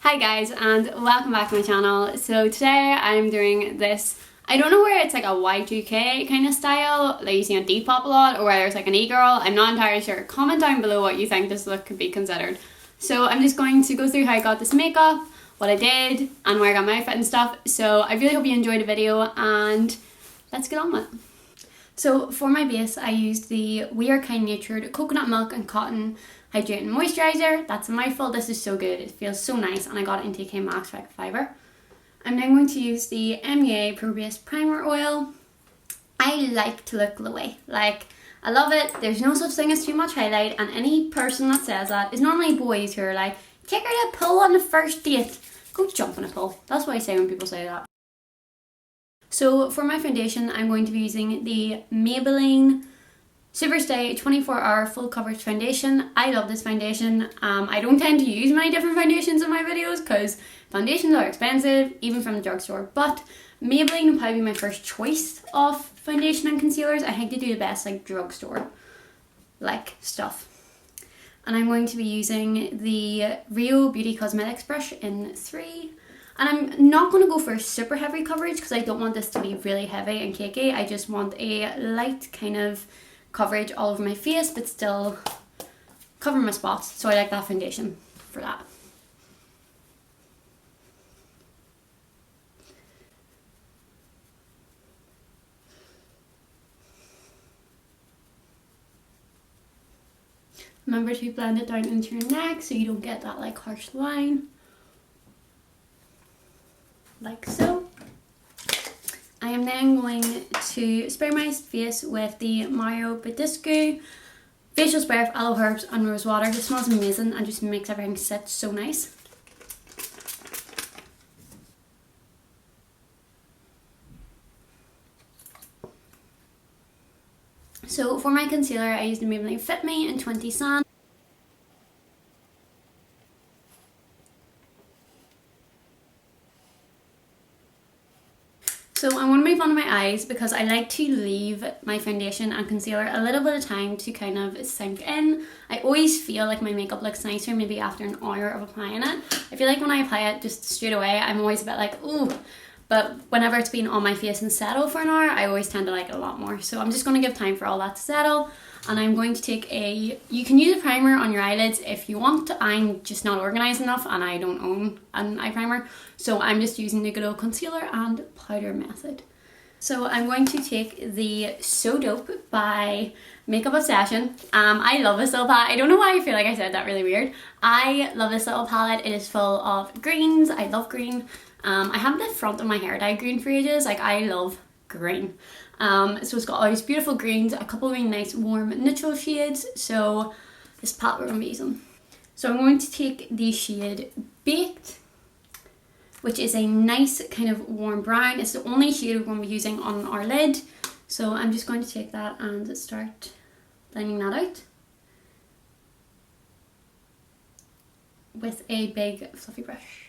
Hi guys, and welcome back to my channel. So today I'm doing this, I don't know where it's like a y2k kind of style like you see on Depop a lot, or whether it's like an e-girl. I'm not entirely sure. Comment down below what you think this look could be considered. So I'm just going to go through how I got this makeup, what I did, and where I got my outfit and stuff. So I really hope you enjoyed the video, and let's get on with it. So for my base I used the y2k Natured Coconut Milk and Cotton Hydrating Moisturiser. That's a mouthful. This is so good. It feels so nice, and I got it in TK Maxx for like $5. I'm then going to use the MUA Pro Base Primer Oil. I like to look glowy. Like, I love it. There's no such thing as too much highlight, and any person that says that is normally boys who are like, take her to a pool on the first date. Go jump in a pool. That's what I say when people say that. So for my foundation, I'm going to be using the Maybelline Superstay 24 Hour Full Coverage Foundation. I love this foundation. I don't tend to use many different foundations in my videos because foundations are expensive, even from the drugstore. But Maybelline will probably be my first choice of foundation and concealers. I think they do the best like drugstore like stuff. And I'm going to be using the Rio Beauty Cosmetics brush in 3. And I'm not going to go for a super heavy coverage because I don't want this to be really heavy and cakey. I just want a light kind of coverage all over my face, but still cover my spots. So I like that foundation for that. Remember to blend it down into your neck so you don't get that like harsh line. Like so. I am then going to spray my face with the Mario Badescu facial spray of aloe herbs and rose water. This smells amazing and just makes everything sit so nice. So for my concealer, I used the Maybelline Fit Me in 20 Sand. So I'm going to move on to my eyes because I like to leave my foundation and concealer a little bit of time to kind of sink in. I always feel like my makeup looks nicer maybe after an hour of applying it. I feel like when I apply it just straight away, I'm always a bit like, ooh. But whenever it's been on my face and settle for an hour, I always tend to like it a lot more. So I'm just going to give time for all that to settle. And I'm going to take you can use a primer on your eyelids if you want. I'm just not organised enough and I don't own an eye primer. So I'm just using the good old concealer and powder method. So I'm going to take the So Dope by Makeup Obsession. I love this little palette. I don't know why I feel like I said that really weird. I love this little palette. It is full of greens. I love green. I have the front of my hair dyed green for ages. Like, I love green. So it's got all these beautiful greens, a couple of really nice warm neutral shades. So this palette we're going to be using. So I'm going to take the shade Baked, which is a nice kind of warm brown. It's the only shade we're going to be using on our lid. So I'm just going to take that and start blending that out with a big fluffy brush.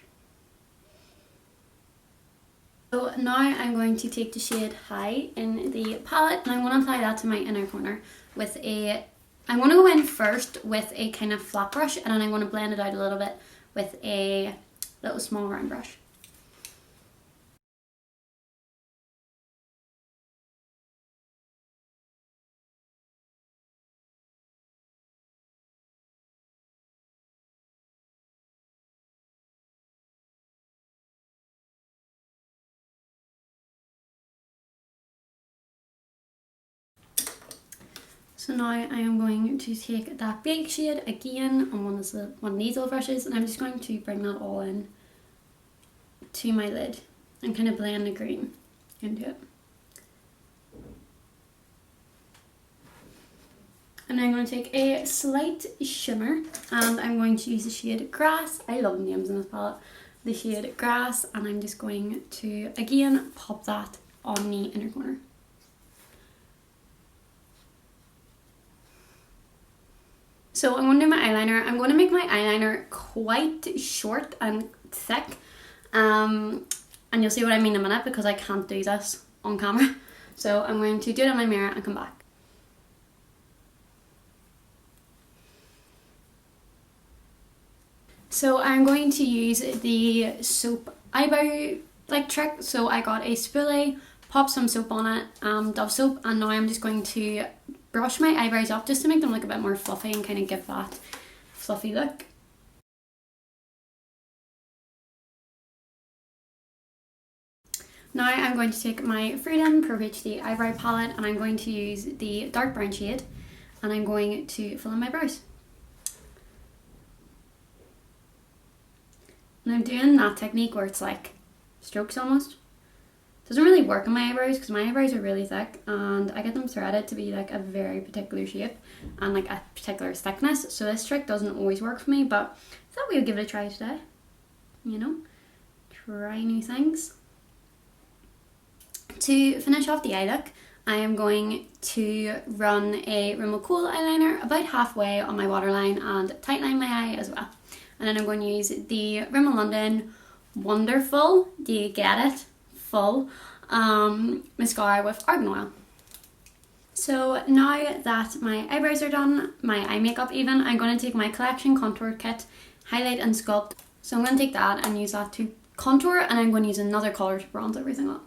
So now I'm going to take the shade High in the palette, and I'm going to apply that to my inner corner with I'm going to go in first with a kind of flat brush, and then I'm going to blend it out a little bit with a little small round brush. So now I am going to take that big shade again on one of these little brushes, and I'm just going to bring that all in to my lid and kind of blend the green into it. And I'm going to take a slight shimmer, and I'm going to use the shade Grass. I love the names in this palette. The shade Grass, and I'm just going to again pop that on the inner corner. So I'm going to do my eyeliner. I'm going to make my eyeliner quite short and thick. And you'll see what I mean in a minute because I can't do this on camera. So I'm going to do it in my mirror and come back. So I'm going to use the soap eyebrow like trick. So I got a spoolie, pop some soap on it, Dove soap, and now I'm just going to brush my eyebrows up just to make them look a bit more fluffy and kind of give that fluffy look. Now I'm going to take my Freedom Pro HD eyebrow palette and I'm going to use the dark brown shade and I'm going to fill in my brows. And I'm doing that technique where it's like strokes almost. Doesn't really work on my eyebrows because my eyebrows are really thick and I get them threaded to be like a very particular shape and like a particular thickness, so this trick doesn't always work for me, but I thought we would give it a try today. You know, try new things. To finish off the eye look, I am going to run a Rimmel Kohl eyeliner about halfway on my waterline and tightline my eye as well. And then I'm going to use the Rimmel London Wonderful, do you get it? Full mascara with argan oil. So now that my eyebrows are done, my eye makeup even, I'm going to take my Collection Contour Kit, Highlight and Sculpt. So I'm going to take that and use that to contour, and I'm going to use another colour to bronze everything up.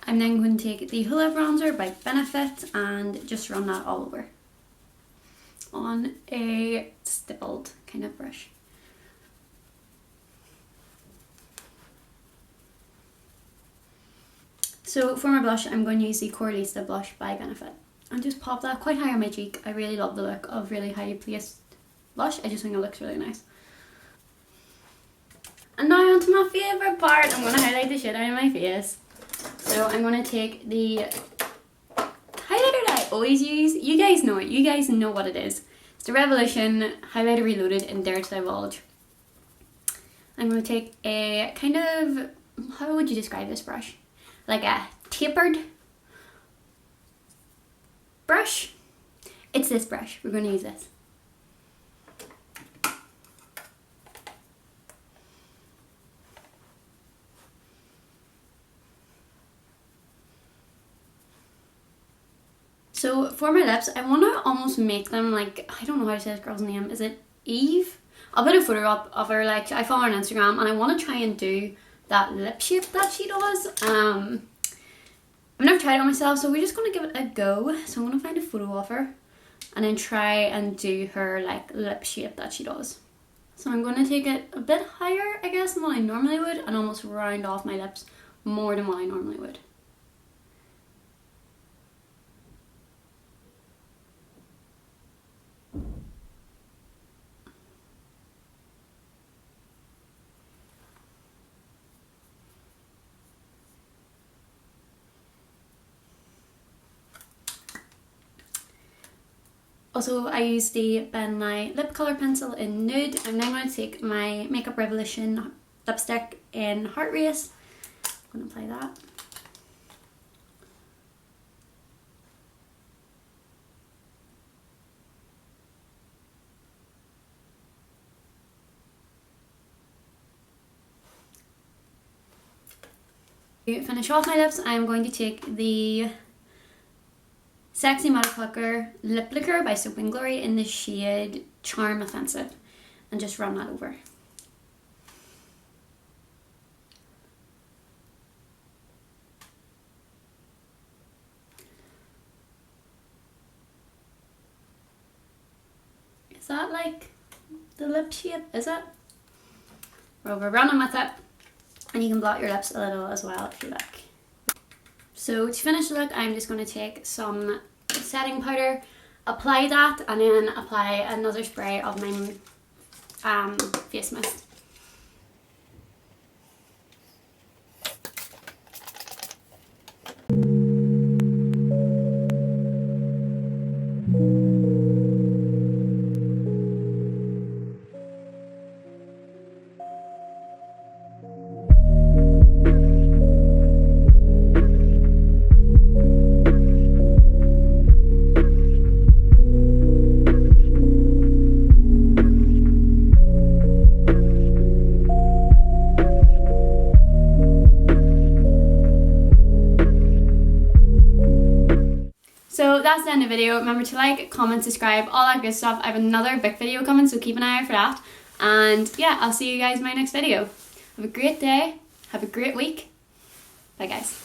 I'm then going to take the Hoola bronzer by Benefit and just run that all over on a stippled kind of brush. So for my blush, I'm going to use the Coralista blush by Benefit and just pop that quite high on my cheek. I really love the look of really highly placed blush. I just think it looks really nice. And now onto my favourite part. I'm going to highlight the shit out of my face. So I'm going to take the highlighter that I always use. You guys know it. You guys know what it is. It's the Revolution Highlighter Reloaded in Dare to Divulge. I'm going to take a kind of, how would you describe this brush? Like a tapered brush. It's this brush. We're going to use this. So for my lips, I want to almost make them like, I don't know how to say this girl's name. Is it Eve? I'll put a photo up of her, like I follow her on Instagram and I want to try and do that lip shape that she does. I've never tried it on myself, so we're just going to give it a go. So I'm going to find a photo of her and then try and do her like lip shape that she does. So I'm going to take it a bit higher, I guess, than what I normally would and almost round off my lips more than what I normally would. Also, I use the Ben Nye lip colour pencil in Nude. I'm then going to take my Makeup Revolution lipstick in Heart Race. I'm going to apply that. To finish off my lips, I'm going to take the Sexy Motherfucker Lip Liquor by Soap & Glory in the shade Charm Offensive and just run that over. Is that like the lip shape? Is it? We're running with it. And you can blot your lips a little as well if you like. So to finish the look, I'm just going to take some setting powder, apply that, and then apply another spray of my face mist. So that's the end of the video. Remember to like, comment, subscribe, all that good stuff. I have another big video coming, so keep an eye out for that. And yeah, I'll see you guys in my next video. Have a great day. Have a great week. Bye guys.